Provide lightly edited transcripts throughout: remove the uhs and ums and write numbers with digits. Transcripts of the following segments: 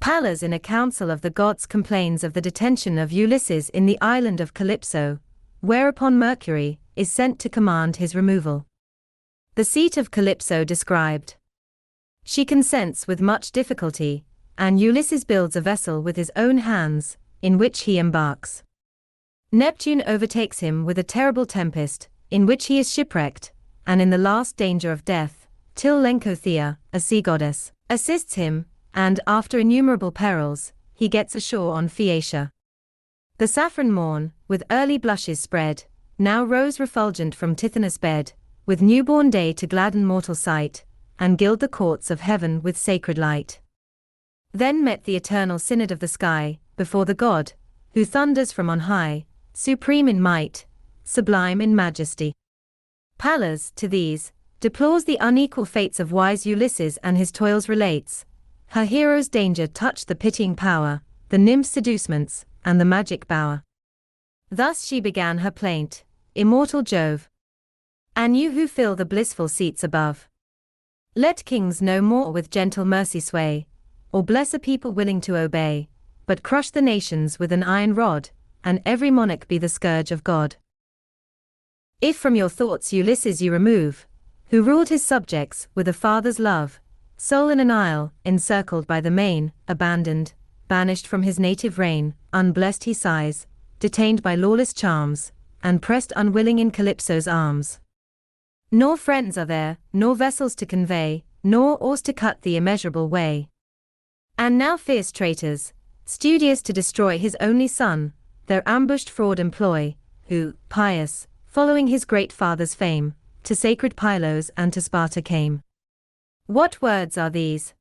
Pallas in a council of the gods complains of the detention of Ulysses in the island of Calypso, whereupon Mercury is sent to command his removal. The seat of Calypso described. She consents with much difficulty, and Ulysses builds a vessel with his own hands, in which he embarks. Neptune overtakes him with a terrible tempest, in which he is shipwrecked, and in the last danger of death, till Lencothea, a sea goddess, assists him, and after innumerable perils, he gets ashore on Phaeacia. The saffron morn, with early blushes spread, now rose refulgent from Tithonus' bed, with newborn day to gladden mortal sight, and gild the courts of heaven with sacred light. Then met the eternal synod of the sky, before the god, who thunders from on high, supreme in might, sublime in majesty. Pallas, to these, deplores the unequal fates of wise Ulysses and his toils relates. Her hero's danger touched the pitying power, the nymph's seducements, and the magic bower. Thus she began her plaint, immortal Jove, and you who fill the blissful seats above, let kings no more with gentle mercy sway, or bless a people willing to obey, but crush the nations with an iron rod, and every monarch be the scourge of God. If from your thoughts Ulysses you remove, who ruled his subjects with a father's love, sole in an isle, encircled by the main, abandoned, banished from his native reign, unblessed he sighs, detained by lawless charms, and pressed unwilling in Calypso's arms. Nor friends are there, nor vessels to convey, nor oars to cut the immeasurable way. And now fierce traitors, studious to destroy his only son, their ambushed fraud employ, who, pious, following his great father's fame, to sacred Pylos and to Sparta came. What words are these?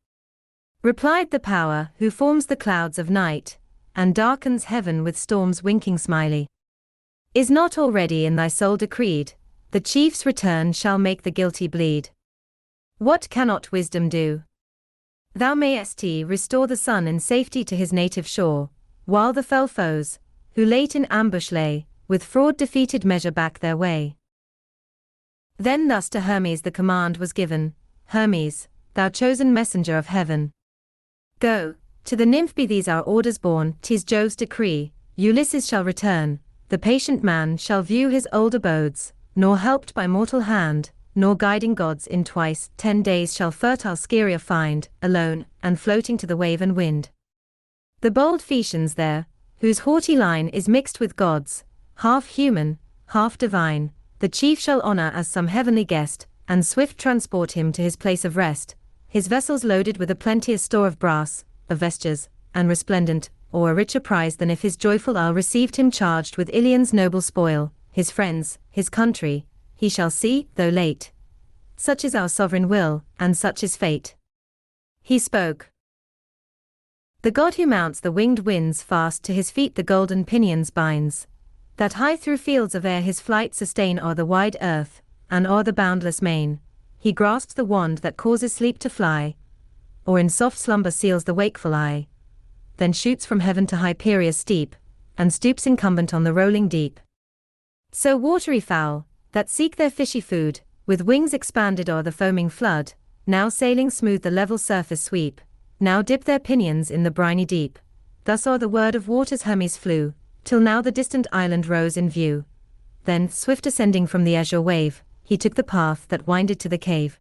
Replied the power who forms the clouds of night, and darkens heaven with storms winking smiley. Is not already in thy soul decreed, the chief's return shall make the guilty bleed? What cannot wisdom do? Thou mayest restore the son in safety to his native shore, while the fell foes, who late in ambush lay, with fraud defeated measure back their way. Then thus to Hermes the command was given, Hermes, thou chosen messenger of heaven. Go, to the nymph be these our orders borne, 'tis Jove's decree, Ulysses shall return, the patient man shall view his old abodes, nor helped by mortal hand, nor guiding gods in twice 10 days shall fertile Scheria find, alone, and floating to the wave and wind. The bold Phaeacians there, whose haughty line is mixed with gods, half human, half divine, the chief shall honor as some heavenly guest, and swift transport him to his place of rest, his vessels loaded with a plenteous store of brass, of vestures, and resplendent, or a richer prize than if his joyful isle received him charged with Ilion's noble spoil, his friends, his country, he shall see, though late. Such is our sovereign will, and such is fate. He spoke. The god who mounts the winged winds fast to his feet the golden pinions binds, that high through fields of air his flight sustain o'er the wide earth, and o'er the boundless main, he grasps the wand that causes sleep to fly, or in soft slumber seals the wakeful eye, then shoots from heaven to Hyperia's steep, and stoops incumbent on the rolling deep. So watery fowl, that seek their fishy food, with wings expanded o'er the foaming flood, now sailing smooth the level surface sweep, now dip their pinions in the briny deep. Thus o'er the word of waters Hermes flew, till now the distant island rose in view. Then, swift ascending from the azure wave, he took the path that winded to the cave.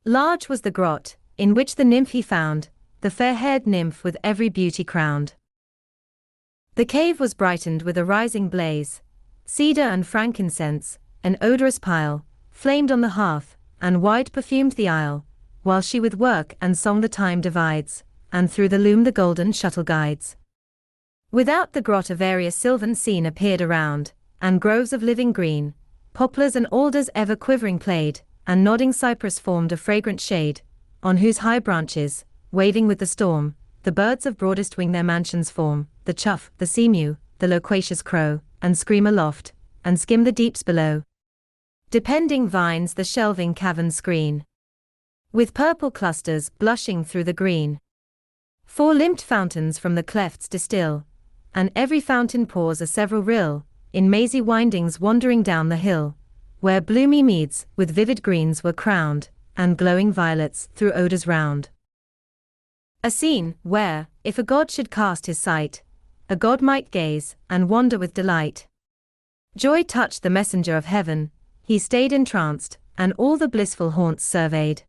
Large was the grot, in which the nymph he found, the fair-haired nymph with every beauty crowned. The cave was brightened with a rising blaze, cedar and frankincense, an odorous pile, flamed on the hearth, and wide perfumed the aisle, while she with work and song the time divides, and through the loom the golden shuttle guides. Without the grot a various sylvan scene appeared around, and groves of living green, poplars and alders ever quivering played, and nodding cypress formed a fragrant shade, on whose high branches, waving with the storm, the birds of broadest wing their mansions form, the chough, the seamew, the loquacious crow, and scream aloft, and skim the deeps below. Depending vines the shelving caverns screen, with purple clusters blushing through the green. 4 limped fountains from the clefts distill, and every fountain pours a several rill, in mazy windings wandering down the hill, where bloomy meads with vivid greens were crowned, and glowing violets through odors round. A scene where, if a god should cast his sight, a god might gaze, and wonder with delight. Joy touched the messenger of heaven, he stayed entranced, and all the blissful haunts surveyed.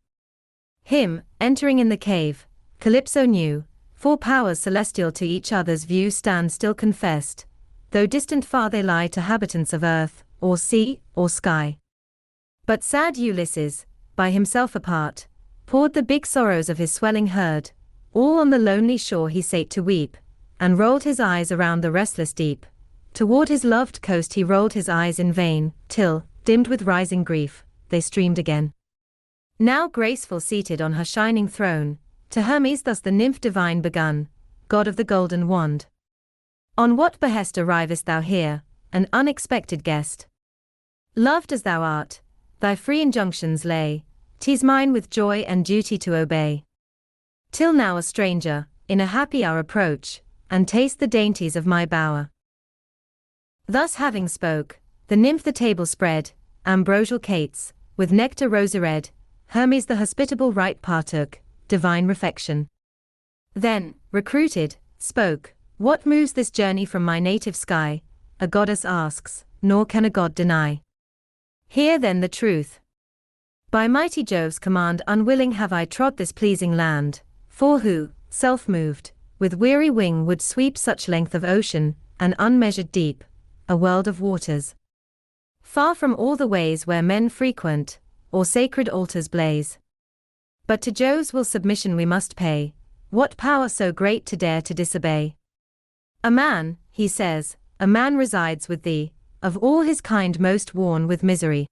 Him, entering in the cave, Calypso knew, 4 powers celestial to each other's view stand still confessed, though distant far they lie to habitants of earth, or sea, or sky. But sad Ulysses, by himself apart, poured the big sorrows of his swelling herd, all on the lonely shore he sate to weep, and rolled his eyes around the restless deep. Toward his loved coast he rolled his eyes in vain, till, dimmed with rising grief, they streamed again. Now graceful seated on her shining throne, to Hermes thus the nymph divine begun, god of the golden wand. On what behest arrivest thou here, an unexpected guest? Loved as thou art, thy free injunctions lay, 'tis mine with joy and duty to obey. Till now a stranger, in a happy hour approach, and taste the dainties of my bower. Thus having spoke, the nymph the table spread, ambrosial cates, with nectar rosy red, Hermes the hospitable rite partook, divine refection. Then, recruited, spoke, what moves this journey from my native sky? A goddess asks, nor can a god deny. Hear then the truth. By mighty Jove's command unwilling have I trod this pleasing land, for who, self-moved, with weary wing would sweep such length of ocean, an unmeasured deep, a world of waters. Far from all the ways where men frequent, or sacred altars blaze. But to Jove's will submission we must pay, what power so great to dare to disobey? A man, he says, a man resides with thee, of all his kind most worn with misery.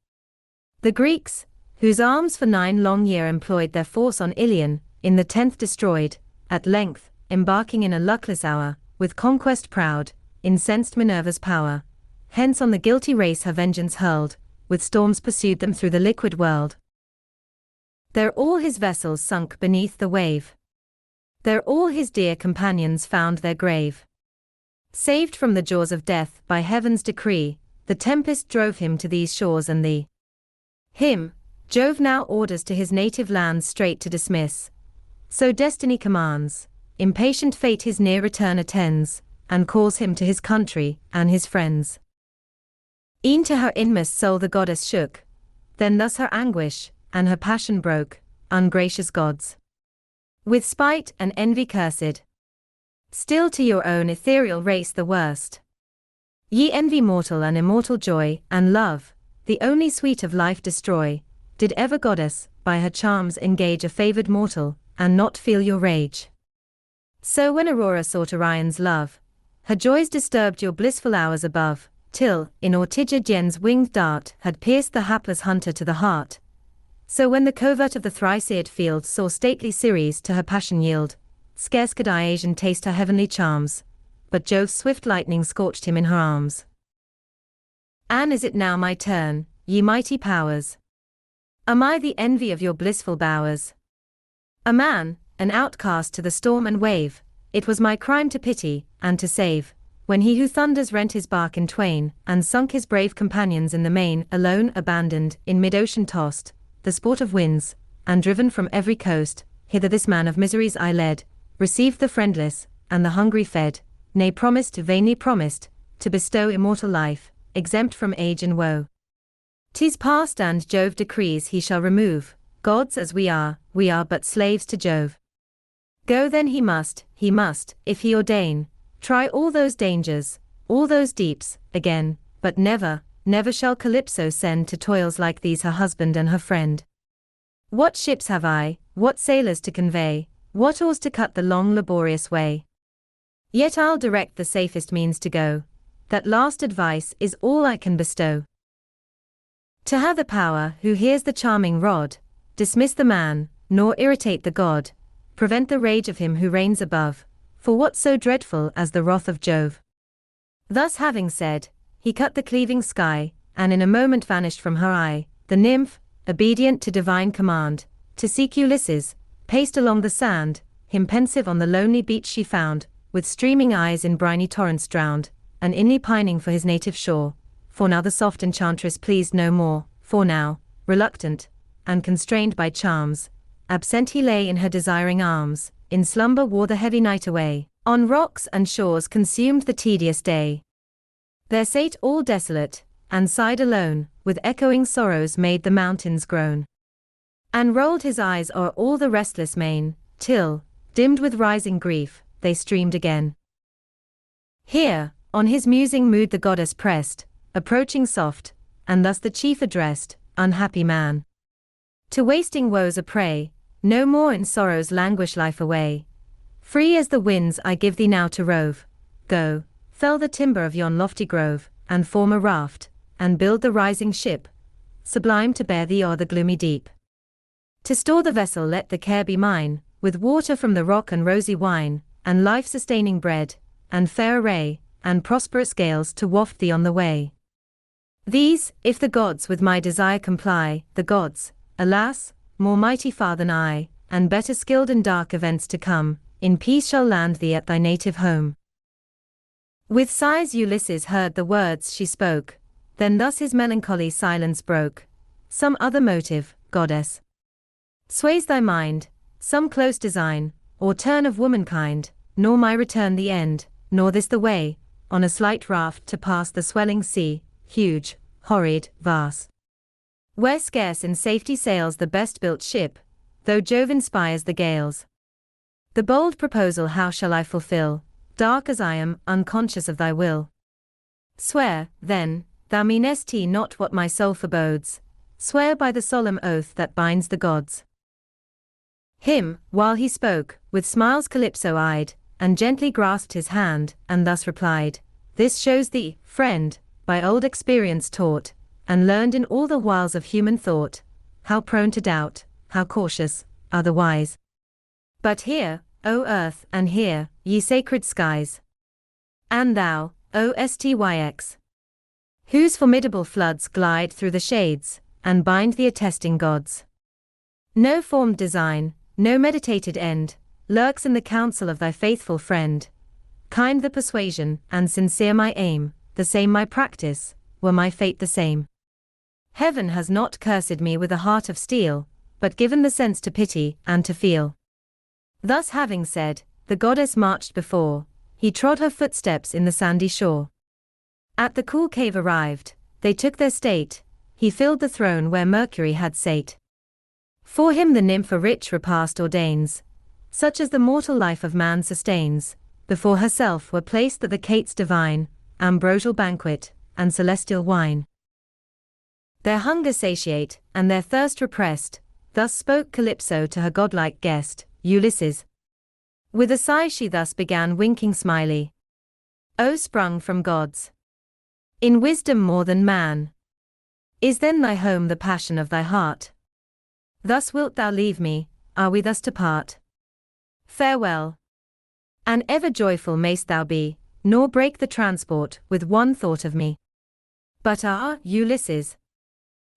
The Greeks, whose arms for 9 long years employed their force on Ilion, in the 10th destroyed, at length, embarking in a luckless hour, with conquest proud, incensed Minerva's power. Hence on the guilty race her vengeance hurled, with storms pursued them through the liquid world. There all his vessels sunk beneath the wave. There all his dear companions found their grave. Saved from the jaws of death by heaven's decree, the tempest drove him to these shores and thee. Him, Jove now orders to his native land straight to dismiss. So destiny commands, impatient fate his near return attends, and calls him to his country and his friends. E'en to her inmost soul the goddess shook, then thus her anguish, and her passion broke, ungracious gods. With spite and envy cursed. Still to your own ethereal race the worst. Ye envy mortal and immortal joy, and love, the only sweet of life destroy. Did ever goddess, by her charms engage a favored mortal, and not feel your rage? So when Aurora sought Orion's love, her joys disturbed your blissful hours above, till, in Ortygidian's winged dart, had pierced the hapless hunter to the heart. So when the covert of the thrice-eared field saw stately Ceres to her passion yield, scarce could Iasian taste her heavenly charms, but Jove's swift lightning scorched him in her arms. And is it now my turn, ye mighty powers? Am I the envy of your blissful bowers? A man, an outcast to the storm and wave, it was my crime to pity, and to save, when he who thunders rent his bark in twain, and sunk his brave companions in the main, alone abandoned, in mid-ocean tossed, the sport of winds, and driven from every coast, hither this man of miseries I led, received the friendless, and the hungry fed, nay vainly promised, to bestow immortal life, exempt from age and woe. 'Tis past and Jove decrees he shall remove, gods as we are but slaves to Jove. Go then he must, if he ordain, try all those dangers, all those deeps, again, but never shall Calypso send to toils like these her husband and her friend. What ships have I, what sailors to convey, what oars to cut the long laborious way? Yet I'll direct the safest means to go, that last advice is all I can bestow. To her the power who hears the charming rod, dismiss the man, nor irritate the god, prevent the rage of him who reigns above, for what's so dreadful as the wrath of Jove? Thus having said, he cut the cleaving sky, and in a moment vanished from her eye. The nymph, obedient to divine command, to seek Ulysses, paced along the sand, him pensive on the lonely beach she found, with streaming eyes in briny torrents drowned, and inly pining for his native shore. For now the soft enchantress pleased no more, for now, reluctant, and constrained by charms, absent he lay in her desiring arms, in slumber wore the heavy night away, on rocks and shores consumed the tedious day. There sate all desolate, and sighed alone, with echoing sorrows made the mountains groan. And rolled his eyes o'er all the restless main, till, dimmed with rising grief, they streamed again. Here, on his musing mood the goddess pressed, approaching soft, and thus the chief addressed, unhappy man. To wasting woes a prey, no more in sorrows languish life away. Free as the winds I give thee now to rove. Go, fell the timber of yon lofty grove, and form a raft, and build the rising ship, sublime to bear thee o'er the gloomy deep. To store the vessel let the care be mine, with water from the rock and rosy wine, and life-sustaining bread, and fair array, and prosperous gales to waft thee on the way. These, if the gods with my desire comply, the gods, alas, more mighty far than I, and better skilled in dark events to come, in peace shall land thee at thy native home. With sighs Ulysses heard the words she spoke, then thus his melancholy silence broke. Some other motive, goddess, sways thy mind, some close design, or turn of womankind, nor my return the end, nor this the way, on a slight raft to pass the swelling sea, huge, horrid, vast, where scarce in safety sails the best-built ship, though Jove inspires the gales. The bold proposal how shall I fulfill, dark as I am, unconscious of thy will? Swear, then, thou meanest not what my soul forebodes, swear by the solemn oath that binds the gods. Him, while he spoke, with smiles Calypso eyed, and gently grasped his hand, and thus replied, This shows thee, friend, by old experience taught, and learned in all the wiles of human thought, how prone to doubt, how cautious, are the wise. But hear, O earth, and hear, ye sacred skies. And thou, O Styx, whose formidable floods glide through the shades, and bind the attesting gods. No formed design, no meditated end, lurks in the counsel of thy faithful friend. Kind the persuasion, and sincere my aim, the same my practice, were my fate the same. Heaven has not cursed me with a heart of steel, but given the sense to pity and to feel. Thus having said, the goddess marched before, he trod her footsteps in the sandy shore. At the cool cave arrived, they took their state, he filled the throne where Mercury had sate. For him the nymph a rich repast ordains, such as the mortal life of man sustains. Before herself were placed the cates divine, ambrosial banquet, and celestial wine. Their hunger satiate, and their thirst repressed, thus spoke Calypso to her godlike guest, Ulysses. With a sigh she thus began winking smiley. O sprung from gods, in wisdom more than man, is then thy home the passion of thy heart? Thus wilt thou leave me, are we thus to part? Farewell. And ever joyful mayst thou be, nor break the transport with one thought of me. But Ulysses,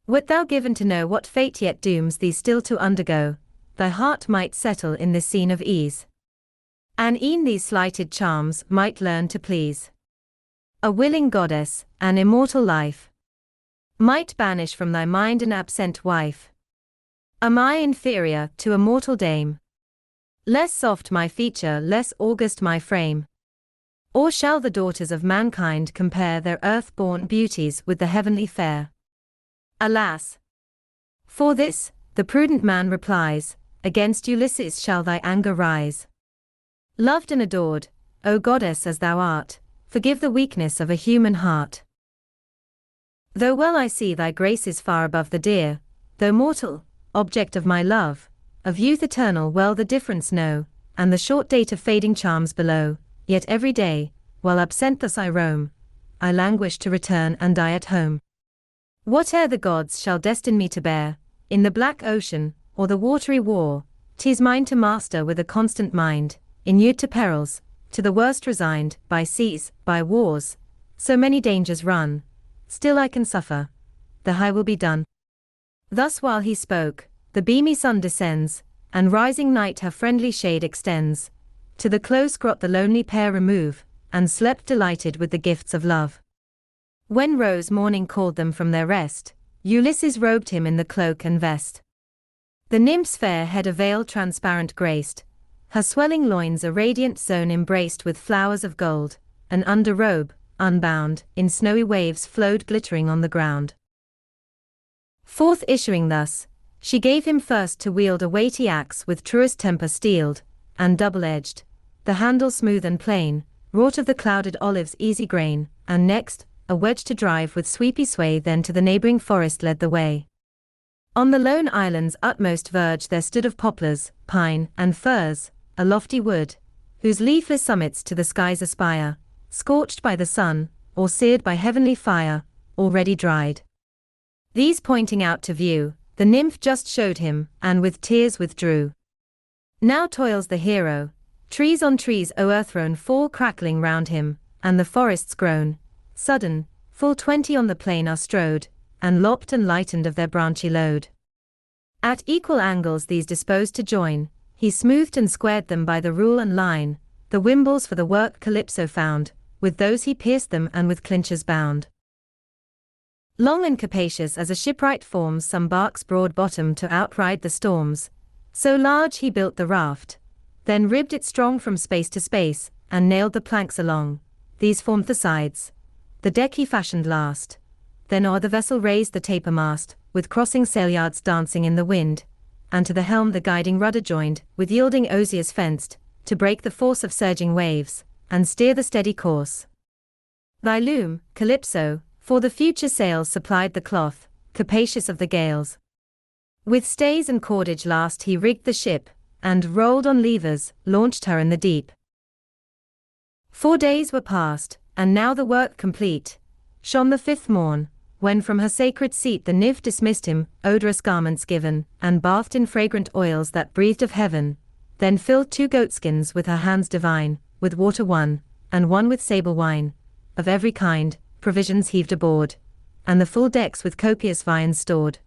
wert thou given to know what fate yet dooms thee still to undergo, thy heart might settle in this scene of ease. And e'en these slighted charms might learn to please. A willing goddess, an immortal life, might banish from thy mind an absent wife. Am I inferior to a mortal dame? Less soft my feature, less august my frame? Or shall the daughters of mankind compare their earth-born beauties with the heavenly fair? Alas! For this, the prudent man replies, against Ulysses shall thy anger rise. Loved and adored, O goddess as thou art, forgive the weakness of a human heart. Though well I see thy grace is far above the dear, though mortal, object of my love, of youth eternal well the difference know, and the short date of fading charms below, yet every day, while absent thus I roam, I languish to return and die at home. Whate'er the gods shall destine me to bear, in the black ocean, or the watery war, 'tis mine to master with a constant mind, inured to perils, to the worst resigned, by seas, by wars, so many dangers run, still I can suffer, the high will be done. Thus while he spoke, the beamy sun descends, and rising night her friendly shade extends. To the close grot the lonely pair remove, and slept delighted with the gifts of love. When rose morning called them from their rest, Ulysses robed him in the cloak and vest. The nymph's fair head a veil transparent graced, her swelling loins a radiant zone embraced with flowers of gold, an under robe, unbound, in snowy waves flowed glittering on the ground. Forth issuing thus, she gave him first to wield a weighty axe with truest temper steeled, and double-edged, the handle smooth and plain, wrought of the clouded olive's easy grain, and next, a wedge to drive with sweepy sway, then to the neighboring forest led the way. On the lone island's utmost verge there stood of poplars, pine, and firs, a lofty wood, whose leafless summits to the skies aspire, scorched by the sun, or seared by heavenly fire, already dried. These pointing out to view, the nymph just showed him, and with tears withdrew. Now toils the hero, trees on trees o'erthrown fall crackling round him, and the forests grown, sudden, full 20 on the plain are strode, and lopped and lightened of their branchy load. At equal angles these disposed to join, he smoothed and squared them by the rule and line, the wimbles for the work Calypso found, with those he pierced them and with clinchers bound. Long and capacious as a shipwright forms some bark's broad bottom to outride the storms, so large he built the raft, then ribbed it strong from space to space, and nailed the planks along, these formed the sides. The deck he fashioned last, then o'er the vessel raised the taper mast, with crossing sailyards dancing in the wind, and to the helm the guiding rudder joined, with yielding osiers fenced, to break the force of surging waves, and steer the steady course. Thy loom, Calypso, for the future sails supplied the cloth, capacious of the gales. With stays and cordage last he rigged the ship, and, rolled on levers, launched her in the deep. 4 days were past, and now the work complete, shone the 5th morn, when from her sacred seat the nymph dismissed him, odorous garments given, and bathed in fragrant oils that breathed of heaven, then filled 2 goatskins with her hands divine, with water one, and one with sable wine, of every kind, provisions heaved aboard, and the full decks with copious viands stored.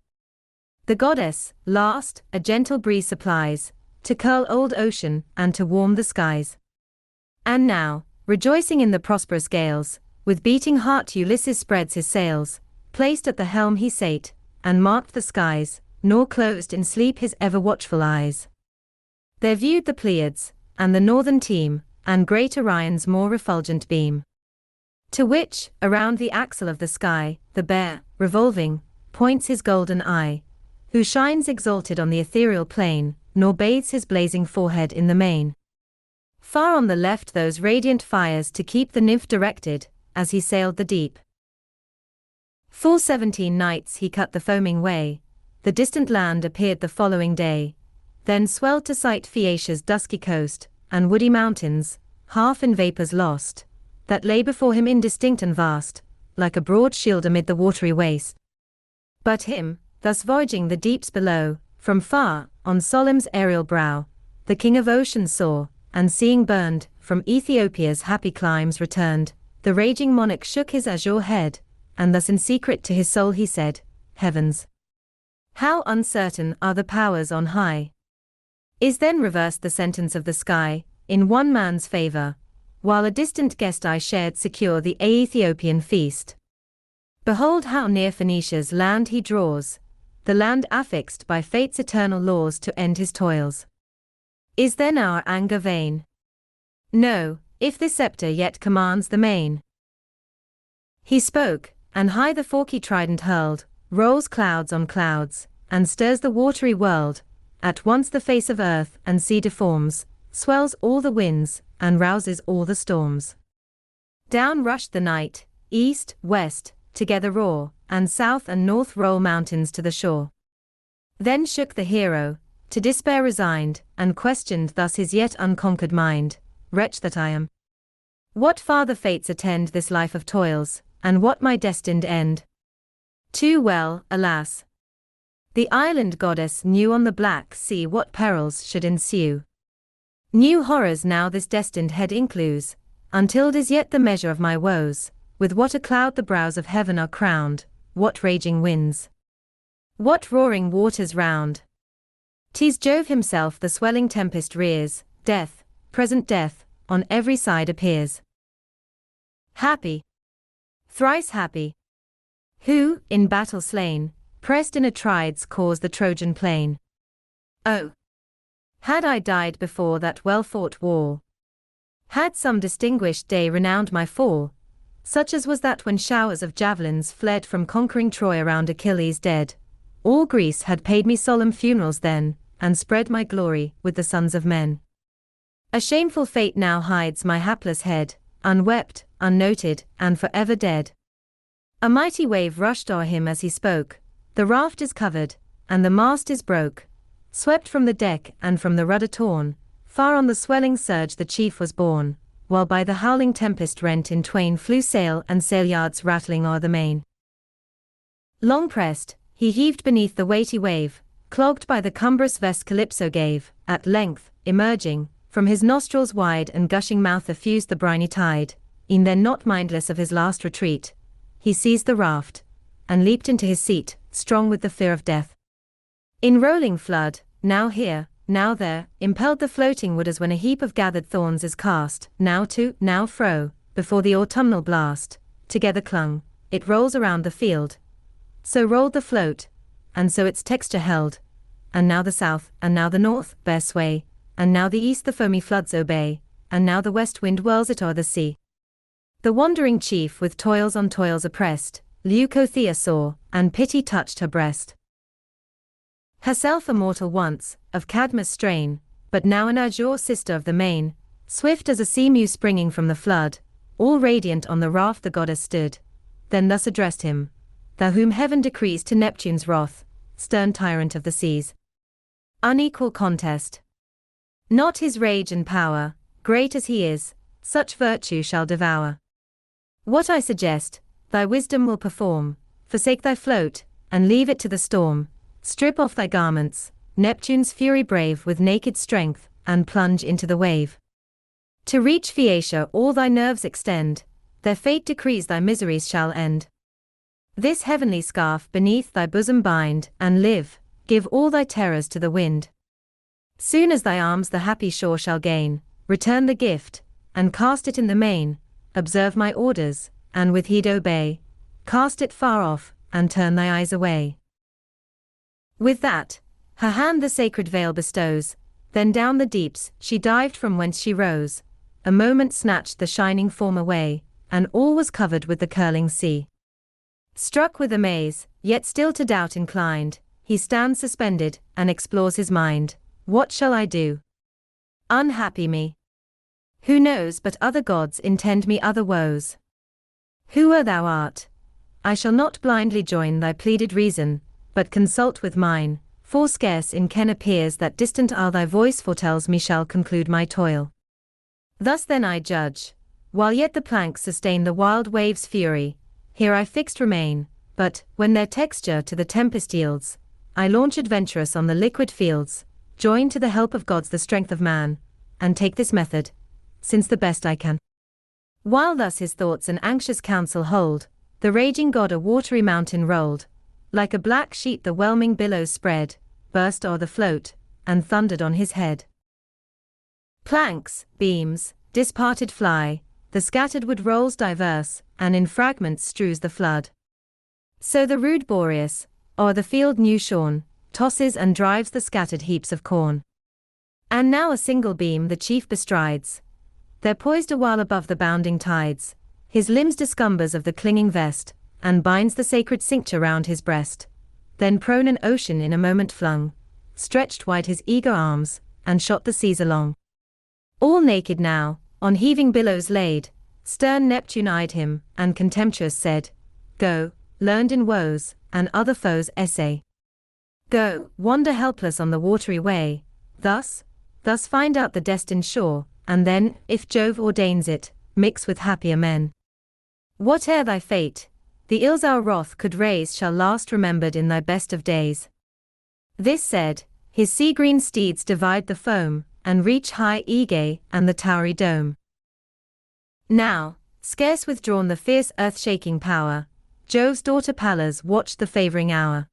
The goddess, last, a gentle breeze supplies, to curl old ocean, and to warm the skies. And now, rejoicing in the prosperous gales, with beating heart Ulysses spreads his sails, placed at the helm he sate, and marked the skies, nor closed in sleep his ever-watchful eyes. There viewed the Pleiads, and the northern team, and great Orion's more refulgent beam. To which, around the axle of the sky, the bear, revolving, points his golden eye, who shines exalted on the ethereal plain, nor bathes his blazing forehead in the main. Far on the left those radiant fires to keep the nymph directed, as he sailed the deep. Full 17 nights he cut the foaming way, the distant land appeared the following day, then swelled to sight Phaeacia's dusky coast, and woody mountains, half in vapors lost, that lay before him indistinct and vast, like a broad shield amid the watery waste. But him, thus voyaging the deeps below, from far, on Solim's aerial brow, the king of ocean saw, and seeing burned, from Ethiopia's happy climes returned, the raging monarch shook his azure head, and thus in secret to his soul he said, Heavens! How uncertain are the powers on high! Is then reversed the sentence of the sky, in one man's favor, while a distant guest I shared secure the Aethiopian feast. Behold how near Phoenicia's land he draws, the land affixed by fate's eternal laws to end his toils. Is then our anger vain? No, if this scepter yet commands the main. He spoke, and high the forky trident hurled, rolls clouds on clouds, and stirs the watery world, at once the face of earth and sea deforms, swells all the winds, and rouses all the storms. Down rushed the night, east, west, together roar, and south and north roll mountains to the shore. Then shook the hero, to despair resigned, and questioned thus his yet unconquered mind, Wretch that I am! What farther fates attend this life of toils, and what my destined end? Too well, alas! The island goddess knew on the black sea what perils should ensue. New horrors now this destined head inclues, until 'tis yet the measure of my woes, with what a cloud the brows of heaven are crowned, what raging winds, what roaring waters round. 'Tis Jove himself the swelling tempest rears, death, present death, on every side appears. Happy, thrice happy, who, in battle slain, pressed in Atrides cause the Trojan plain. Oh! Had I died before that well-fought war, had some distinguished day renowned my fall, such as was that when showers of javelins fled from conquering Troy around Achilles dead, all Greece had paid me solemn funerals then, and spread my glory with the sons of men. A shameful fate now hides my hapless head, unwept, unnoted, and forever dead. A mighty wave rushed o'er him as he spoke, the raft is covered, and the mast is broke, swept from the deck and from the rudder torn, far on the swelling surge the chief was borne, while by the howling tempest rent in twain flew sail and sailyards rattling o'er the main. Long pressed, he heaved beneath the weighty wave, clogged by the cumbrous vest Calypso gave, at length, emerging, from his nostrils wide and gushing mouth effused the briny tide, e'en then not mindless of his last retreat, he seized the raft, and leaped into his seat, strong with the fear of death. In rolling flood, now here, now there, impelled the floating wood as when a heap of gathered thorns is cast, now to, now fro, before the autumnal blast, together clung, it rolls around the field. So rolled the float, and so its texture held, and now the south, and now the north, bear sway, and now the east the foamy floods obey, and now the west wind whirls it o'er the sea. The wandering chief with toils on toils oppressed, Leucothea saw, and pity touched her breast. Herself a mortal once, of Cadmus strain, but now an azure sister of the main, swift as a sea-mew springing from the flood, all radiant on the raft the goddess stood, then thus addressed him, thou whom heaven decrees to Neptune's wrath, stern tyrant of the seas. Unequal contest. Not his rage and power, great as he is, such virtue shall devour. What I suggest, thy wisdom will perform, forsake thy float, and leave it to the storm. Strip off thy garments, Neptune's fury brave with naked strength, and plunge into the wave. To reach Phaeacia all thy nerves extend, their fate decrees thy miseries shall end. This heavenly scarf beneath thy bosom bind, and live, give all thy terrors to the wind. Soon as thy arms the happy shore shall gain, return the gift, and cast it in the main, observe my orders, and with heed obey, cast it far off, and turn thy eyes away. With that, her hand the sacred veil bestows, then down the deeps she dived from whence she rose, a moment snatched the shining form away, and all was covered with the curling sea. Struck with amaze, yet still to doubt inclined, he stands suspended, and explores his mind. What shall I do? Unhappy me! Who knows but other gods intend me other woes? Whoe'er thou art, I shall not blindly join thy pleaded reason, but consult with mine, for scarce in ken appears that distant isle thy voice foretells me shall conclude my toil. Thus then I judge, while yet the planks sustain the wild waves' fury, here I fixed remain, but, when their texture to the tempest yields, I launch adventurous on the liquid fields, join to the help of gods the strength of man, and take this method, since the best I can. While thus his thoughts an anxious counsel hold, the raging god a watery mountain rolled, like a black sheet the whelming billows spread, burst o'er the float, and thundered on his head. Planks, beams, disparted fly, the scattered wood rolls diverse, and in fragments strews the flood. So the rude Boreas, o'er the field new shorn, tosses and drives the scattered heaps of corn. And now a single beam the chief bestrides, there poised awhile above the bounding tides, his limbs discumbers of the clinging vest, and binds the sacred cincture round his breast. Then prone in ocean in a moment flung, stretched wide his eager arms, and shot the seas along. All naked now, on heaving billows laid, stern Neptune eyed him, and contemptuous said, Go, learned in woes, and other foes essay. Go, wander helpless on the watery way, thus find out the destined shore, and then, if Jove ordains it, mix with happier men. Whate'er thy fate, the ills our wrath could raise shall last remembered in thy best of days. This said, his sea-green steeds divide the foam, and reach high Aegae and the towery dome. Now, scarce withdrawn the fierce earth-shaking power, Jove's daughter Pallas watched the favouring hour.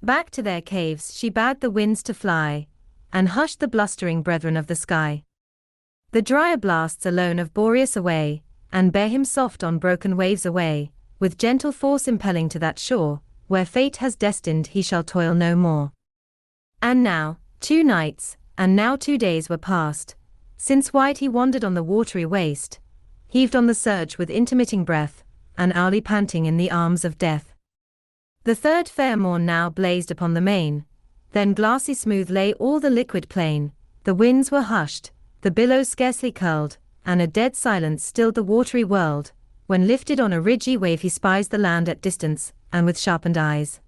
Back to their caves she bade the winds to fly, and hushed the blustering brethren of the sky. The drier blasts alone of Boreas away, and bear him soft on broken waves away, with gentle force impelling to that shore, where fate has destined he shall toil no more. And now, 2 nights, and now 2 days were past, since wide he wandered on the watery waste, heaved on the surge with intermitting breath, and hourly panting in the arms of death. The third fair morn now blazed upon the main, then glassy smooth lay all the liquid plain, the winds were hushed, the billows scarcely curled, and a dead silence stilled the watery world, when lifted on a ridgy wave he spies the land at distance, and with sharpened eyes.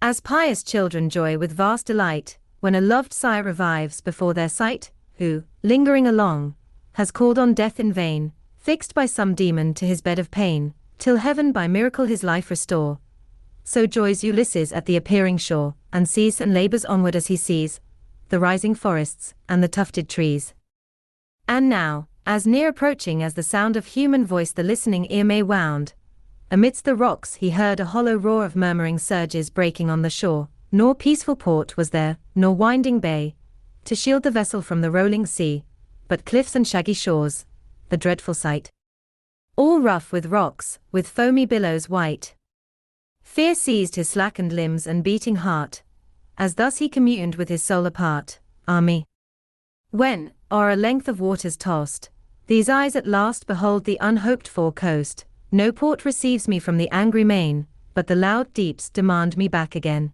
As pious children joy with vast delight, when a loved sire revives before their sight, who, lingering along, has called on death in vain, fixed by some demon to his bed of pain, till heaven by miracle his life restore. So joys Ulysses at the appearing shore, and sees and labors onward as he sees the rising forests, and the tufted trees. And now, as near approaching as the sound of human voice the listening ear may wound, amidst the rocks he heard a hollow roar of murmuring surges breaking on the shore, nor peaceful port was there, nor winding bay, to shield the vessel from the rolling sea, but cliffs and shaggy shores, the dreadful sight. All rough with rocks, with foamy billows white. Fear seized his slackened limbs and beating heart, as thus he communed with his soul apart. Me. When, o'er a length of waters tossed, these eyes at last behold the unhoped-for coast, no port receives me from the angry main, but the loud deeps demand me back again.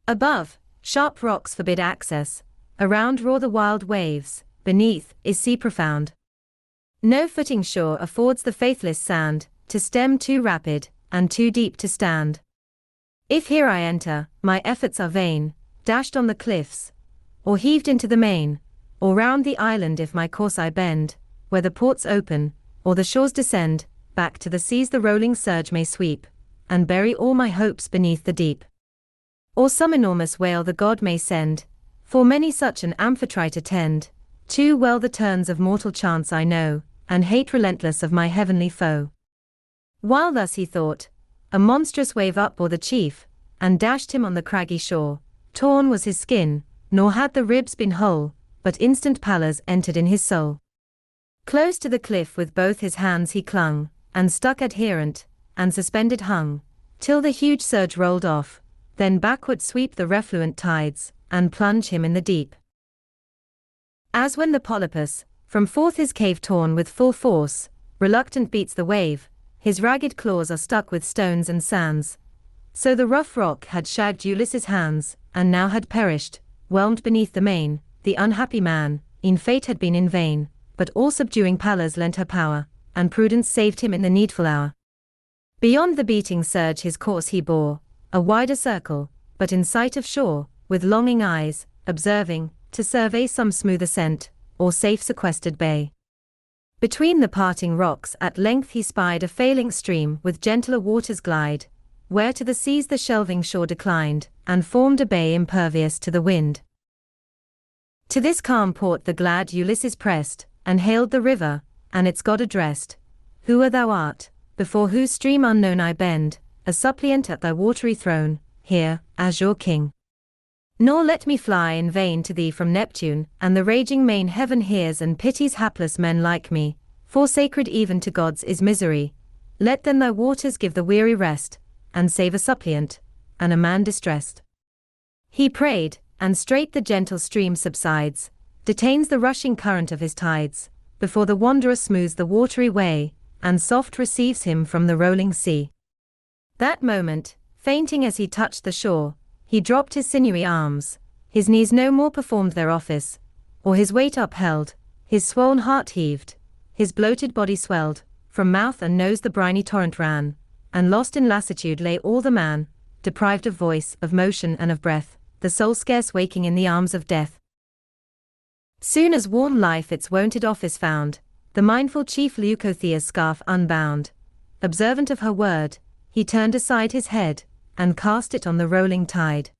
Above, sharp rocks forbid access, around roar the wild waves, beneath is sea profound. No footing sure affords the faithless sand, to stem too rapid, and too deep to stand. If here I enter, my efforts are vain, dashed on the cliffs, or heaved into the main, or round the island if my course I bend, where the ports open, or the shores descend, back to the seas the rolling surge may sweep, and bury all my hopes beneath the deep. Or some enormous whale the god may send, for many such an amphitrite attend, too well the turns of mortal chance I know, and hate relentless of my heavenly foe. While thus he thought, a monstrous wave upbore the chief, and dashed him on the craggy shore. Torn was his skin, nor had the ribs been whole, but instant pallors entered in his soul. Close to the cliff with both his hands he clung, and stuck adherent, and suspended hung, till the huge surge rolled off, then backward sweep the refluent tides, and plunge him in the deep. As when the polypus, from forth his cave torn with full force, reluctant beats the wave, his ragged claws are stuck with stones and sands, so the rough rock had shagged Ulysses' hands, and now had perished, whelmed beneath the main, the unhappy man, in fate had been in vain, but all subduing Pallas lent her power, and prudence saved him in the needful hour. Beyond the beating surge his course he bore, a wider circle, but in sight of shore, with longing eyes, observing, to survey some smooth ascent, or safe sequestered bay. Between the parting rocks at length he spied a failing stream with gentler waters glide, where to the seas the shelving shore declined, and formed a bay impervious to the wind. To this calm port the glad Ulysses pressed, and hailed the river, and its god addressed, "Whoe'er thou art, before whose stream unknown I bend, a suppliant at thy watery throne, hear, as your king. Nor let me fly in vain to thee from Neptune, and the raging main heaven hears and pities hapless men like me, for sacred even to gods is misery. Let then thy waters give the weary rest, and save a suppliant, and a man distressed." He prayed, and straight the gentle stream subsides, detains the rushing current of his tides, before the wanderer smooths the watery way, and soft receives him from the rolling sea. That moment, fainting as he touched the shore, he dropped his sinewy arms, his knees no more performed their office, or his weight upheld, his swollen heart heaved, his bloated body swelled, from mouth and nose the briny torrent ran, and lost in lassitude lay all the man, deprived of voice, of motion and of breath, the soul scarce waking in the arms of death. Soon as warm life its wonted office found, the mindful chief Leucothea's scarf unbound, observant of her word, he turned aside his head, and cast it on the rolling tide.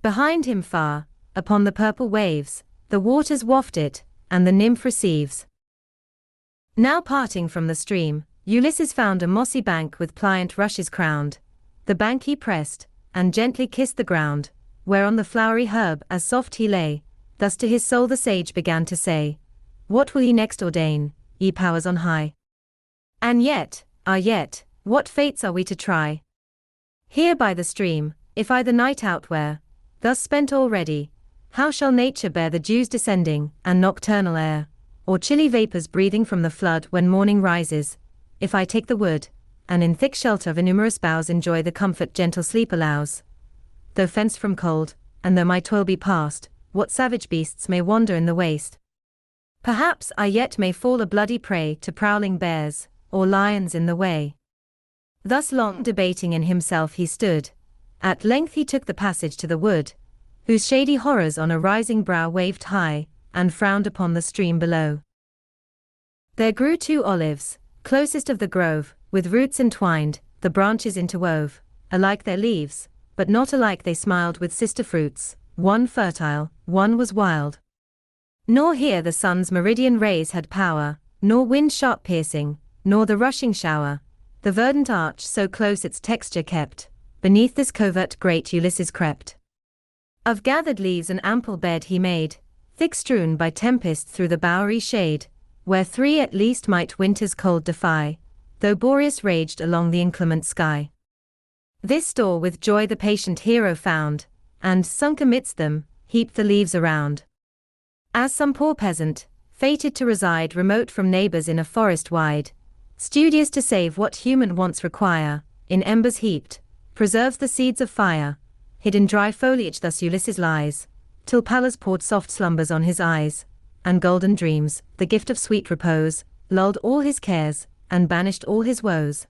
Behind him far, upon the purple waves, the waters waft it, and the nymph receives. Now parting from the stream, Ulysses found a mossy bank with pliant rushes crowned. The bank he pressed, and gently kissed the ground, whereon the flowery herb as soft he lay. Thus to his soul the sage began to say, "What will ye next ordain, ye powers on high? And yet, what fates are we to try? Here by the stream, if I the night outwear, thus spent already, How shall nature bear the dews descending, and nocturnal air, or chilly vapors breathing from the flood when morning rises, if I take the wood, and in thick shelter of innumerous boughs enjoy the comfort gentle sleep allows? Though fenced from cold, and though my toil be past, what savage beasts may wander in the waste? Perhaps I yet may fall a bloody prey to prowling bears, or lions in the way. Thus long debating in himself he stood. At length he took the passage to the wood, whose shady horrors on a rising brow waved high, and frowned upon the stream below. There grew 2 olives, closest of the grove, with roots entwined, the branches interwove, alike their leaves, but not alike they smiled with sister fruits, one fertile, one was wild. Nor here the sun's meridian rays had power, nor wind sharp piercing, nor the rushing shower, the verdant arch so close its texture kept, beneath this covert great Ulysses crept. Of gathered leaves an ample bed he made, thick strewn by tempest through the bowery shade, where 3 at least might winter's cold defy, though Boreas raged along the inclement sky. This store with joy the patient hero found, and, sunk amidst them, heaped the leaves around. As some poor peasant, fated to reside remote from neighbors in a forest wide, studious to save what human wants require, in embers heaped, preserves the seeds of fire, hid in dry foliage thus Ulysses lies, till Pallas poured soft slumbers on his eyes, and golden dreams, the gift of sweet repose, lulled all his cares, and banished all his woes.